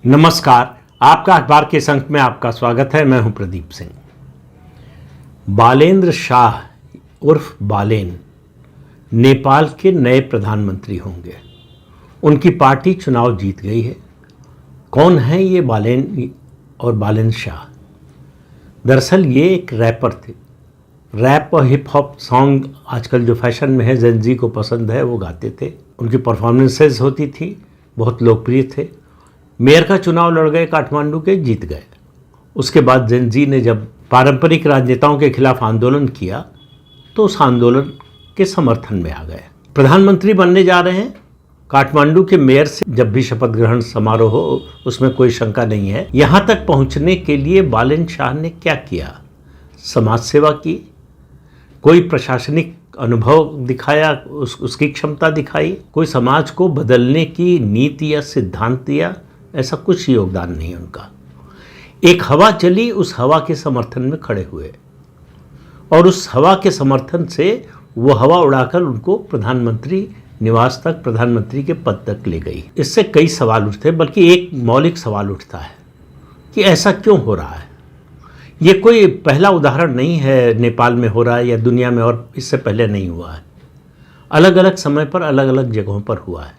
नमस्कार, आपका अखबार के इस अंक में आपका स्वागत है। मैं हूं प्रदीप सिंह। बालेंद्र शाह उर्फ बालेन नेपाल के नए प्रधानमंत्री होंगे। उनकी पार्टी चुनाव जीत गई है। कौन है ये बालेन और बालेंद्र शाह? दरअसल ये एक रैपर थे। रैप और हिप हॉप सॉन्ग आजकल जो फैशन में है, जेन जी को पसंद है, वो गाते थे। उनकी परफॉर्मेंसेस होती थी, बहुत लोकप्रिय थे। मेयर का चुनाव लड़ गए काठमांडू के, जीत गए। उसके बाद जेन जी ने जब पारंपरिक राजनेताओं के खिलाफ आंदोलन किया तो उस आंदोलन के समर्थन में आ गए। प्रधानमंत्री बनने जा रहे हैं। काठमांडू के मेयर से जब भी शपथ ग्रहण समारोह हो, उसमें कोई शंका नहीं है। यहाँ तक पहुँचने के लिए बालेंद्र शाह ने क्या किया? समाज सेवा की, कोई प्रशासनिक अनुभव दिखाया, उसकी क्षमता दिखाई, कोई समाज को बदलने की नीति या सिद्धांत दिया, ऐसा कुछ योगदान नहीं उनका। एक हवा चली, उस हवा के समर्थन में खड़े हुए और उस हवा के समर्थन से वो हवा उड़ाकर उनको प्रधानमंत्री निवास तक, प्रधानमंत्री के पद तक ले गई। इससे कई सवाल उठते, बल्कि एक मौलिक सवाल उठता है कि ऐसा क्यों हो रहा है। ये कोई पहला उदाहरण नहीं है, नेपाल में हो रहा है या दुनिया में, और इससे पहले नहीं हुआ है। अलग अलग समय पर अलग अलग जगहों पर हुआ है।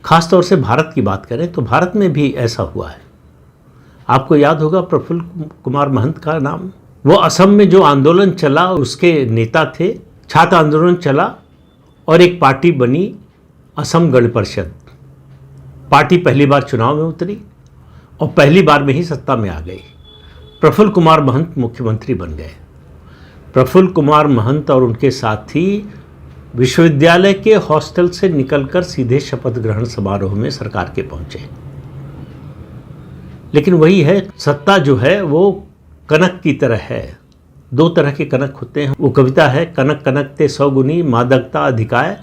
खास तौर से भारत की बात करें तो भारत में भी ऐसा हुआ है। आपको याद होगा प्रफुल्ल कुमार महंत का नाम। वो असम में जो आंदोलन चला उसके नेता थे। छात्र आंदोलन चला और एक पार्टी बनी असम गण परिषद। पार्टी पहली बार चुनाव में उतरी और पहली बार में ही सत्ता में आ गई। प्रफुल्ल कुमार महंत मुख्यमंत्री बन गए। प्रफुल्ल कुमार महंत और उनके साथी विश्वविद्यालय के हॉस्टल से निकलकर सीधे शपथ ग्रहण समारोह में सरकार के पहुंचे। लेकिन वही है, सत्ता जो है वो कनक की तरह है। दो तरह के कनक होते हैं। वो कविता है, कनक कनक ते सौगुनी मादकता अधिकाय,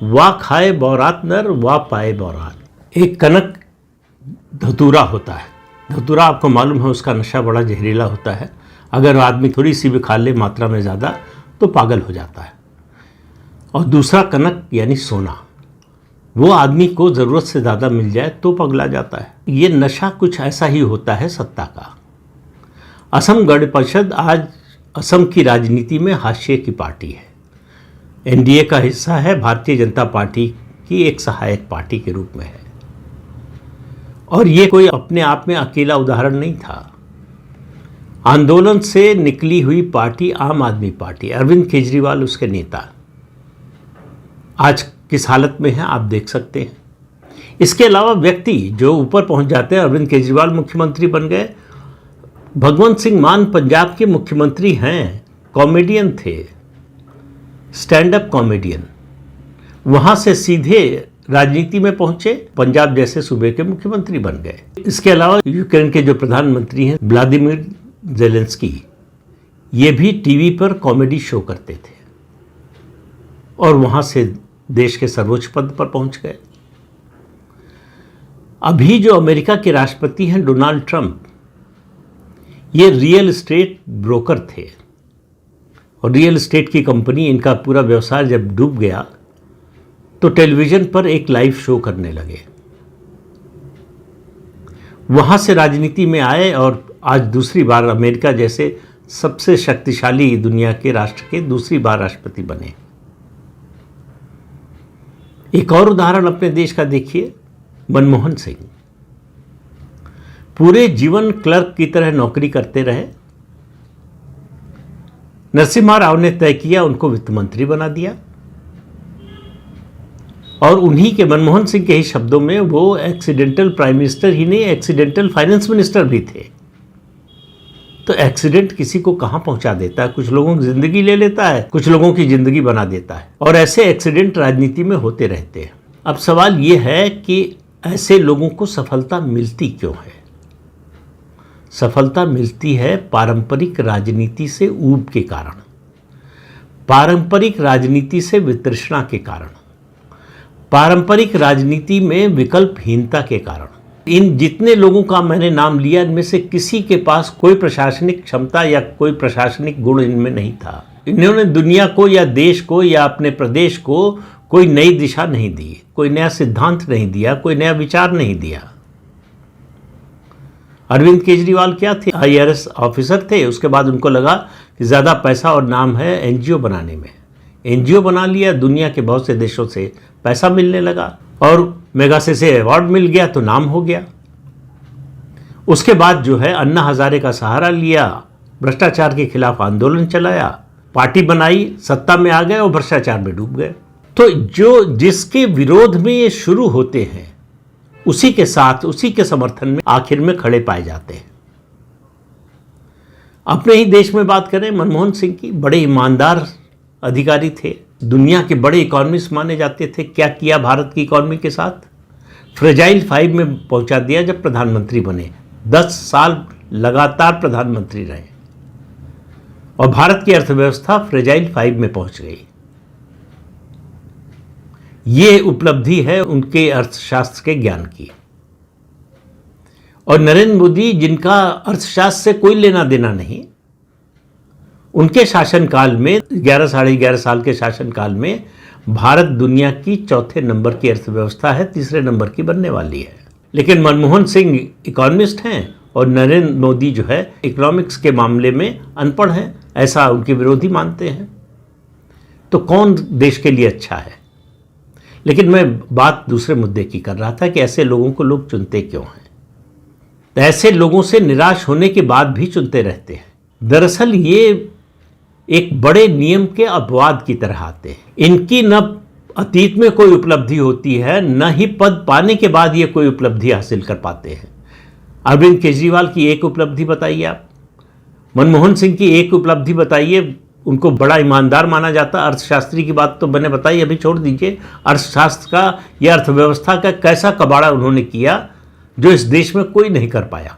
वा खाए बौरात नर वा पाए बौरात। एक कनक धतूरा होता है। धतूरा आपको मालूम है, उसका नशा बड़ा जहरीला होता है। अगर आदमी थोड़ी सी भी खा ले मात्रा में ज़्यादा तो पागल हो जाता है। और दूसरा कनक यानी सोना, वो आदमी को ज़रूरत से ज़्यादा मिल जाए तो पगला जाता है। ये नशा कुछ ऐसा ही होता है सत्ता का। असम गण परिषद आज असम की राजनीति में हाशिए की पार्टी है। एनडीए का हिस्सा है, भारतीय जनता पार्टी की एक सहायक पार्टी के रूप में है। और ये कोई अपने आप में अकेला उदाहरण नहीं था। आंदोलन से निकली हुई पार्टी आम आदमी पार्टी, अरविंद केजरीवाल उसके नेता, आज किस हालत में है आप देख सकते हैं। इसके अलावा व्यक्ति जो ऊपर पहुंच जाते हैं, अरविंद केजरीवाल मुख्यमंत्री बन गए। भगवंत सिंह मान पंजाब के मुख्यमंत्री हैं, कॉमेडियन थे, स्टैंड अप कॉमेडियन। वहां से सीधे राजनीति में पहुंचे, पंजाब जैसे सूबे के मुख्यमंत्री बन गए। इसके अलावा यूक्रेन के जो प्रधानमंत्री हैं व्लादिमीर जेलेंस्की, ये भी टीवी पर कॉमेडी शो करते थे और वहां से देश के सर्वोच्च पद पर पहुंच गए। अभी जो अमेरिका के राष्ट्रपति हैं डोनाल्ड ट्रंप, ये रियल एस्टेट ब्रोकर थे और रियल एस्टेट की कंपनी, इनका पूरा व्यवसाय जब डूब गया तो टेलीविजन पर एक लाइव शो करने लगे। वहां से राजनीति में आए और आज दूसरी बार अमेरिका जैसे सबसे शक्तिशाली दुनिया के राष्ट्र के दूसरी बार राष्ट्रपति बने। एक और उदाहरण अपने देश का देखिए, मनमोहन सिंह। पूरे जीवन क्लर्क की तरह नौकरी करते रहे। नरसिम्हा राव ने तय किया, उनको वित्त मंत्री बना दिया और उन्हीं के, मनमोहन सिंह के ही शब्दों में, वो एक्सीडेंटल प्राइम मिनिस्टर ही नहीं, एक्सीडेंटल फाइनेंस मिनिस्टर भी थे। तो एक्सीडेंट किसी को कहां पहुंचा देता है? कुछ लोगों की जिंदगी ले लेता है, कुछ लोगों की जिंदगी बना देता है, और ऐसे एक्सीडेंट राजनीति में होते रहते हैं। अब सवाल यह है कि ऐसे लोगों को सफलता मिलती क्यों है? सफलता मिलती है पारंपरिक राजनीति से ऊब के कारण, पारंपरिक राजनीति से वितृष्णा के कारण, पारंपरिक राजनीति में विकल्पहीनता के कारण। इन जितने लोगों का मैंने नाम लिया, इनमें से किसी के पास कोई प्रशासनिक क्षमता या कोई प्रशासनिक गुण इनमें नहीं था। इन्होंने दुनिया को या देश को या अपने प्रदेश को कोई नई दिशा नहीं दी, कोई नया सिद्धांत नहीं दिया, कोई नया विचार नहीं दिया। अरविंद केजरीवाल क्या थे, IRS ऑफिसर थे। उसके बाद उनको लगा कि ज़्यादा पैसा और नाम है NGO बनाने में। NGO बना लिया, दुनिया के बहुत से देशों से पैसा मिलने लगा और मेगासेसे अवार्ड मिल गया तो नाम हो गया। उसके बाद जो है अन्ना हजारे का सहारा लिया, भ्रष्टाचार के खिलाफ आंदोलन चलाया, पार्टी बनाई, सत्ता में आ गए और भ्रष्टाचार में डूब गए। तो जो जिसके विरोध में ये शुरू होते हैं उसी के साथ, उसी के समर्थन में आखिर में खड़े पाए जाते हैं। अपने ही देश में बात करें, मनमोहन सिंह की, बड़े ईमानदार अधिकारी थे, दुनिया के बड़े इकोनॉमिस्ट माने जाते थे। क्या किया भारत की इकोनॉमी के साथ? फ्रेजाइल 5 में पहुंचा दिया जब प्रधानमंत्री बने। 10 साल लगातार प्रधानमंत्री रहे और भारत की अर्थव्यवस्था फ्रेजाइल 5 में पहुंच गई। ये उपलब्धि है उनके अर्थशास्त्र के ज्ञान की। और नरेंद्र मोदी, जिनका अर्थशास्त्र से कोई लेना देना नहीं, उनके शासनकाल में 11 साढ़े 11 साल के शासनकाल में भारत दुनिया की चौथे नंबर की अर्थव्यवस्था है, तीसरे नंबर की बनने वाली है। लेकिन मनमोहन सिंह इकोनॉमिस्ट हैं और नरेंद्र मोदी जो है इकोनॉमिक्स के मामले में अनपढ़ हैं, ऐसा उनके विरोधी मानते हैं। तो कौन देश के लिए अच्छा है? लेकिन मैं बात दूसरे मुद्दे की कर रहा था कि ऐसे लोगों को लोग चुनते क्यों हैं, तो ऐसे लोगों से निराश होने के बाद भी चुनते रहते हैं। दरअसल ये एक बड़े नियम के अपवाद की तरह आते हैं। इनकी न अतीत में कोई उपलब्धि होती है, न ही पद पाने के बाद ये कोई उपलब्धि हासिल कर पाते हैं। अरविंद केजरीवाल की एक उपलब्धि बताइए आप, मनमोहन सिंह की एक उपलब्धि बताइए, उनको बड़ा ईमानदार माना जाता। अर्थशास्त्री की बात तो मैंने बताई, अभी छोड़ दीजिए। अर्थशास्त्र का या अर्थव्यवस्था का कैसा कबाड़ा उन्होंने किया जो इस देश में कोई नहीं कर पाया।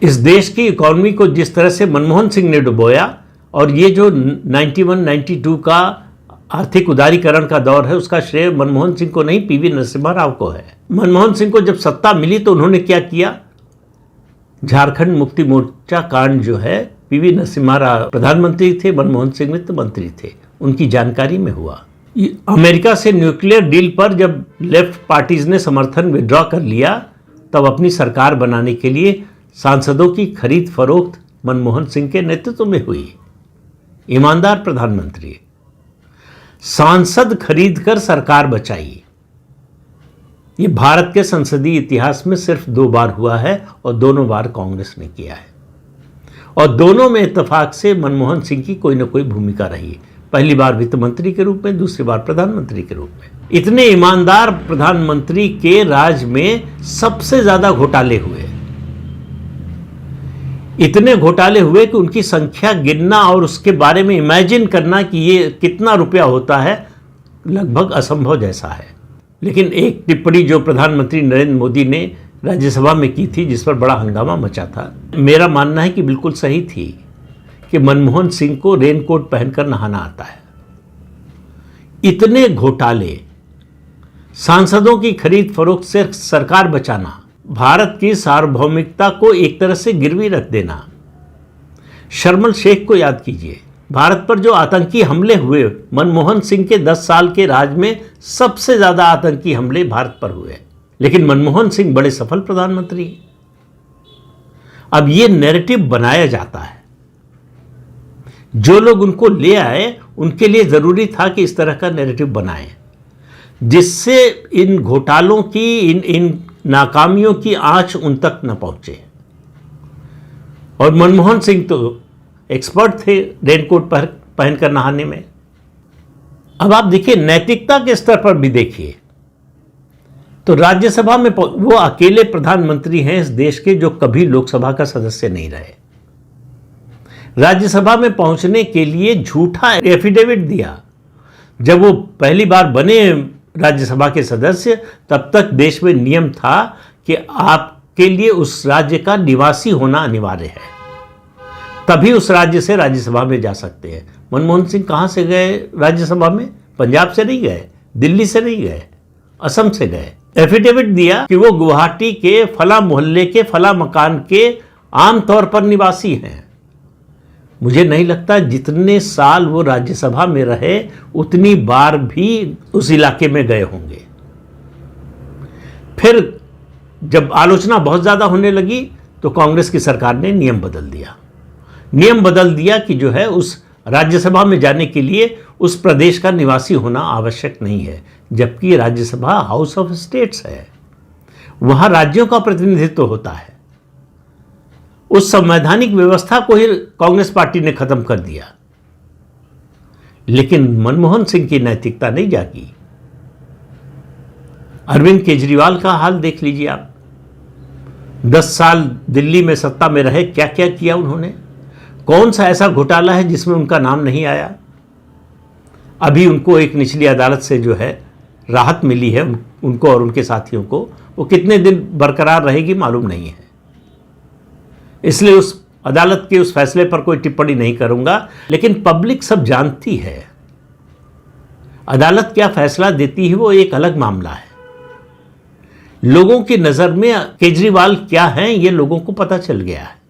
इस देश की इकोनॉमी को जिस तरह से मनमोहन सिंह ने डुबोया, और ये जो 91-92 का आर्थिक उदारीकरण का दौर है, उसका श्रेय मनमोहन सिंह को नहीं, PV नरसिम्हा राव को है। मनमोहन सिंह को जब सत्ता मिली तो उन्होंने क्या किया? झारखंड मुक्ति मोर्चा कांड जो है, PV नरसिम्हा राव प्रधानमंत्री थे, मनमोहन सिंह वित्त मंत्री थे, उनकी जानकारी में हुआ। अमेरिका से न्यूक्लियर डील पर जब लेफ्ट पार्टीज ने समर्थन विड्रॉ कर लिया, तब अपनी सरकार बनाने के लिए सांसदों की खरीद फरोख्त मनमोहन सिंह के नेतृत्व में हुई। ईमानदार प्रधानमंत्री, सांसद खरीदकर सरकार बचाई। ये भारत के संसदीय इतिहास में सिर्फ 2 बार हुआ है और दोनों बार कांग्रेस ने किया है, और दोनों में इत्तेफाक से मनमोहन सिंह की कोई न कोई भूमिका रही। पहली बार वित्त मंत्री के रूप में, दूसरी बार प्रधानमंत्री के रूप में। इतने ईमानदार प्रधानमंत्री के राज में सबसे ज्यादा घोटाले हुए, इतने घोटाले हुए कि उनकी संख्या गिनना और उसके बारे में इमेजिन करना कि ये कितना रुपया होता है, लगभग असंभव जैसा है। लेकिन एक टिप्पणी जो प्रधानमंत्री नरेंद्र मोदी ने राज्यसभा में की थी, जिस पर बड़ा हंगामा मचा था, मेरा मानना है कि बिल्कुल सही थी, कि मनमोहन सिंह को रेनकोट पहनकर नहाना आता है। इतने घोटाले, सांसदों की खरीद फरोख्त से सरकार बचाना, भारत की सार्वभौमिकता को एक तरह से गिरवी रख देना। शर्मल शेख को याद कीजिए, भारत पर जो आतंकी हमले हुए, मनमोहन सिंह के 10 साल के राज में सबसे ज्यादा आतंकी हमले भारत पर हुए, लेकिन मनमोहन सिंह बड़े सफल प्रधानमंत्री। अब ये नैरेटिव बनाया जाता है, जो लोग उनको ले आए उनके लिए जरूरी था कि इस तरह का नैरेटिव बनाएं, जिससे इन घोटालों की, इन नाकामियों की आंच उन तक न पहुंचे। और मनमोहन सिंह तो एक्सपर्ट थे रेनकोट पहनकर नहाने में। अब आप देखिए, नैतिकता के स्तर पर भी देखिए, तो राज्यसभा में वो अकेले प्रधानमंत्री हैं इस देश के जो कभी लोकसभा का सदस्य नहीं रहे। राज्यसभा में पहुंचने के लिए झूठा एफिडेविट दिया। जब वो पहली बार बने राज्यसभा के सदस्य, तब तक देश में नियम था कि आपके लिए उस राज्य का निवासी होना अनिवार्य है, तभी उस राज्य से राज्यसभा में जा सकते हैं। मनमोहन सिंह कहां से गए राज्यसभा में? पंजाब से नहीं गए, दिल्ली से नहीं गए, असम से गए। एफिडेविट दिया कि वो गुवाहाटी के फला मोहल्ले के फला मकान के आमतौर पर निवासी हैं। मुझे नहीं लगता जितने साल वो राज्यसभा में रहे उतनी बार भी उस इलाके में गए होंगे। फिर जब आलोचना बहुत ज्यादा होने लगी तो कांग्रेस की सरकार ने नियम बदल दिया। नियम बदल दिया कि जो है उस राज्यसभा में जाने के लिए उस प्रदेश का निवासी होना आवश्यक नहीं है, जबकि राज्यसभा हाउस ऑफ स्टेट्स है, वहां राज्यों का प्रतिनिधित्व होता है। उस संवैधानिक व्यवस्था को ही कांग्रेस पार्टी ने खत्म कर दिया। लेकिन मनमोहन सिंह की नैतिकता नहीं जागी। अरविंद केजरीवाल का हाल देख लीजिए आप। 10 साल दिल्ली में सत्ता में रहे, क्या क्या किया उन्होंने। कौन सा ऐसा घोटाला है जिसमें उनका नाम नहीं आया। अभी उनको एक निचली अदालत से जो है राहत मिली है, उनको और उनके साथियों को। वो कितने दिन बरकरार रहेगी मालूम नहीं है, इसलिए उस अदालत के उस फैसले पर कोई टिप्पणी नहीं करूंगा। लेकिन पब्लिक सब जानती है, अदालत क्या फैसला देती है वो एक अलग मामला है। लोगों की नज़र में केजरीवाल क्या हैं ये लोगों को पता चल गया है।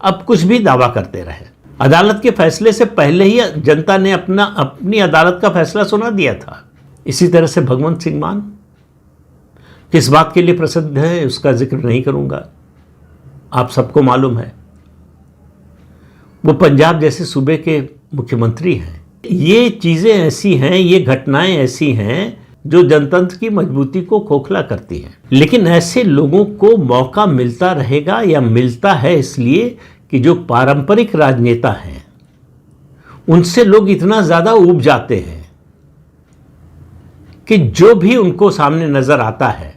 अब कुछ भी दावा करते रहे, अदालत के फैसले से पहले ही जनता ने अपनी अदालत का फैसला सुना दिया था। इसी तरह से भगवंत सिंह मान किस बात के लिए प्रसिद्ध है उसका जिक्र नहीं करूंगा, आप सबको मालूम है। वो पंजाब जैसे सूबे के मुख्यमंत्री हैं। ये चीज़ें ऐसी हैं, ये घटनाएं ऐसी हैं जो जनतंत्र की मजबूती को खोखला करती हैं। लेकिन ऐसे लोगों को मौका मिलता रहेगा या मिलता है इसलिए कि जो पारंपरिक राजनेता हैं उनसे लोग इतना ज़्यादा ऊब जाते हैं कि जो भी उनको सामने नज़र आता है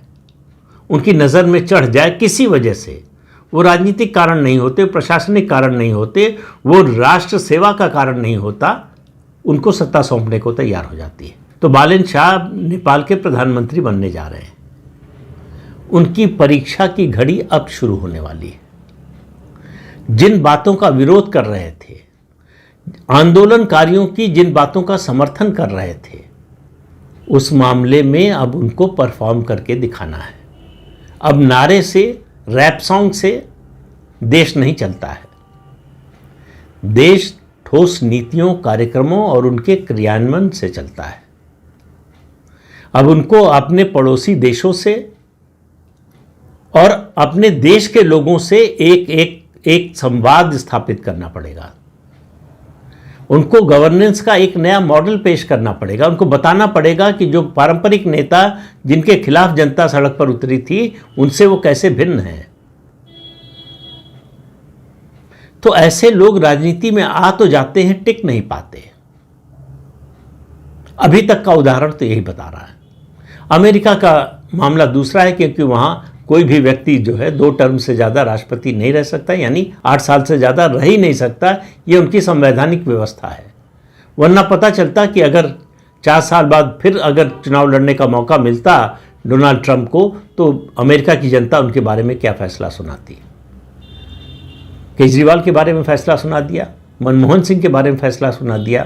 उनकी नज़र में चढ़ जाए किसी वजह से। वो राजनीतिक कारण नहीं होते, प्रशासनिक कारण नहीं होते, वो राष्ट्र सेवा का कारण नहीं होता, उनको सत्ता सौंपने को तैयार हो जाती है। तो बालेन शाह नेपाल के प्रधानमंत्री बनने जा रहे हैं। उनकी परीक्षा की घड़ी अब शुरू होने वाली है। जिन बातों का विरोध कर रहे थे, आंदोलनकारियों की जिन बातों का समर्थन कर रहे थे, उस मामले में अब उनको परफॉर्म करके दिखाना है। अब नारे से, रैप सॉन्ग से देश नहीं चलता है। देश ठोस नीतियों, कार्यक्रमों और उनके क्रियान्वयन से चलता है। अब उनको अपने पड़ोसी देशों से और अपने देश के लोगों से एक संवाद स्थापित करना पड़ेगा। उनको गवर्नेंस का एक नया मॉडल पेश करना पड़ेगा। उनको बताना पड़ेगा कि जो पारंपरिक नेता जिनके खिलाफ जनता सड़क पर उतरी थी उनसे वो कैसे भिन्न हैं। तो ऐसे लोग राजनीति में आ तो जाते हैं, टिक नहीं पाते। अभी तक का उदाहरण तो यही बता रहा है। अमेरिका का मामला दूसरा है, क्योंकि वहां कोई भी व्यक्ति जो है 2 टर्म से ज़्यादा राष्ट्रपति नहीं रह सकता, यानी 8 साल से ज़्यादा रह ही नहीं सकता। ये उनकी संवैधानिक व्यवस्था है। वरना पता चलता कि अगर 4 साल बाद फिर अगर चुनाव लड़ने का मौका मिलता डोनाल्ड ट्रंप को, तो अमेरिका की जनता उनके बारे में क्या फैसला सुनाती। केजरीवाल के बारे में फैसला सुना दिया, मनमोहन सिंह के बारे में फैसला सुना दिया,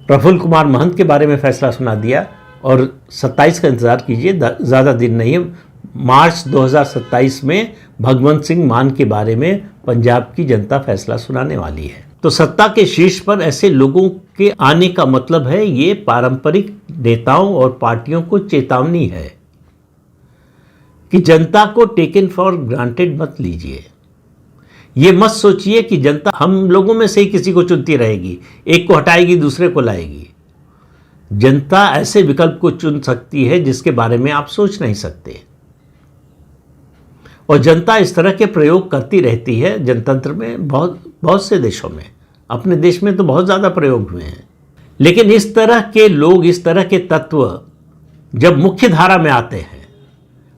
प्रफुल्ल कुमार महंत के बारे में फैसला सुना दिया, और 27 का इंतज़ार कीजिए, ज़्यादा दिन नहीं है, मार्च 2027 में भगवंत सिंह मान के बारे में पंजाब की जनता फैसला सुनाने वाली है। तो सत्ता के शीर्ष पर ऐसे लोगों के आने का मतलब है ये पारंपरिक नेताओं और पार्टियों को चेतावनी है कि जनता को टेकन फॉर ग्रांटेड मत लीजिए। ये मत सोचिए कि जनता हम लोगों में से ही किसी को चुनती रहेगी, एक को हटाएगी दूसरे को लाएगी। जनता ऐसे विकल्प को चुन सकती है जिसके बारे में आप सोच नहीं सकते, और जनता इस तरह के प्रयोग करती रहती है जनतंत्र में। बहुत से देशों में, अपने देश में तो बहुत ज़्यादा प्रयोग हुए हैं। लेकिन इस तरह के लोग, इस तरह के तत्व जब मुख्य धारा में आते हैं,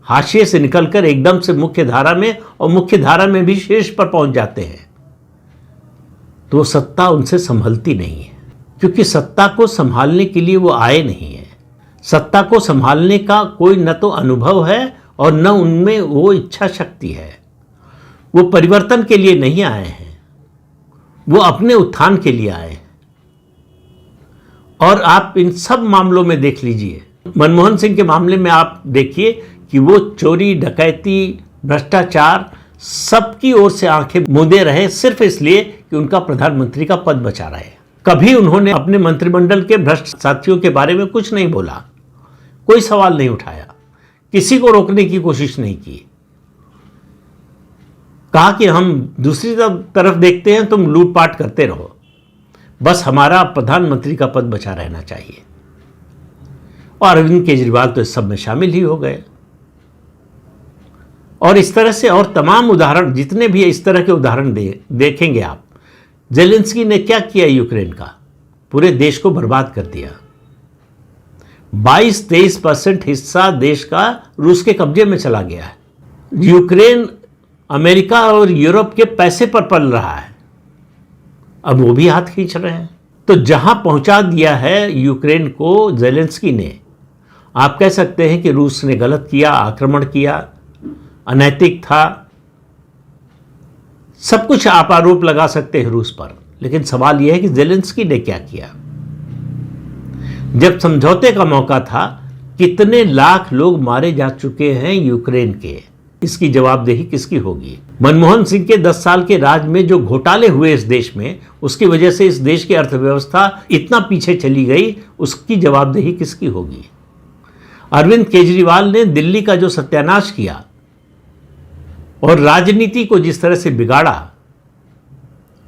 हाशिए से निकलकर एकदम से मुख्य धारा में, और मुख्य धारा में भी शीर्ष पर पहुंच जाते हैं, तो सत्ता उनसे संभलती नहीं है। क्योंकि सत्ता को संभालने के लिए वो आए नहीं है। सत्ता को संभालने का कोई न तो अनुभव है और न उनमें वो इच्छा शक्ति है। वो परिवर्तन के लिए नहीं आए हैं, वो अपने उत्थान के लिए आए हैं। और आप इन सब मामलों में देख लीजिए, मनमोहन सिंह के मामले में आप देखिए कि वो चोरी, डकैती, भ्रष्टाचार सबकी ओर से आंखें मूंदे रहे, सिर्फ इसलिए कि उनका प्रधानमंत्री का पद बचा रहे। कभी उन्होंने अपने मंत्रिमंडल के भ्रष्ट साथियों के बारे में कुछ नहीं बोला, कोई सवाल नहीं उठाया, किसी को रोकने की कोशिश नहीं की। कहा कि हम दूसरी तरफ देखते हैं, तुम लूटपाट करते रहो, बस हमारा प्रधानमंत्री का पद बचा रहना चाहिए। और अरविंद केजरीवाल तो इस सब में शामिल ही हो गए। और इस तरह से और तमाम उदाहरण, जितने भी इस तरह के उदाहरण देखेंगे आप। जेलेंस्की ने क्या किया यूक्रेन का? पूरे देश को बर्बाद कर दिया। 22-23% हिस्सा देश का रूस के कब्जे में चला गया है। यूक्रेन अमेरिका और यूरोप के पैसे पर पल रहा है, अब वो भी हाथ खींच रहे हैं। तो जहां पहुंचा दिया है यूक्रेन को जेलेंस्की ने, आप कह सकते हैं कि रूस ने गलत किया, आक्रमण किया, अनैतिक था, सब कुछ आप आरोप लगा सकते हैं रूस पर। लेकिन सवाल यह है कि जेलेंस्की ने क्या किया? जब समझौते का मौका था, कितने लाख लोग मारे जा चुके हैं यूक्रेन के, इसकी जवाबदेही किसकी होगी? मनमोहन सिंह के 10 साल के राज में जो घोटाले हुए इस देश में, उसकी वजह से इस देश की अर्थव्यवस्था इतना पीछे चली गई, उसकी जवाबदेही किसकी होगी? अरविंद केजरीवाल ने दिल्ली का जो सत्यानाश किया और राजनीति को जिस तरह से बिगाड़ा,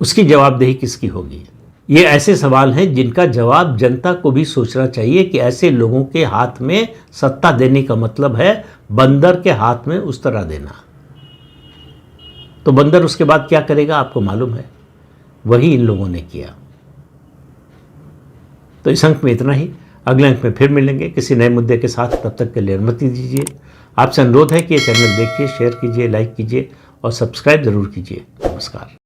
उसकी जवाबदेही किसकी होगी? ये ऐसे सवाल हैं जिनका जवाब जनता को भी सोचना चाहिए कि ऐसे लोगों के हाथ में सत्ता देने का मतलब है बंदर के हाथ में उस तरह देना। तो बंदर उसके बाद क्या करेगा आपको मालूम है? वही इन लोगों ने किया। तो इस अंक में इतना ही। अगले अंक में फिर मिलेंगे किसी नए मुद्दे के साथ। तब तक के लिए अनुमति दीजिए। आपसे अनुरोध है कि ये चैनल देखिए, शेयर कीजिए, लाइक कीजिए और सब्सक्राइब जरूर कीजिए। नमस्कार।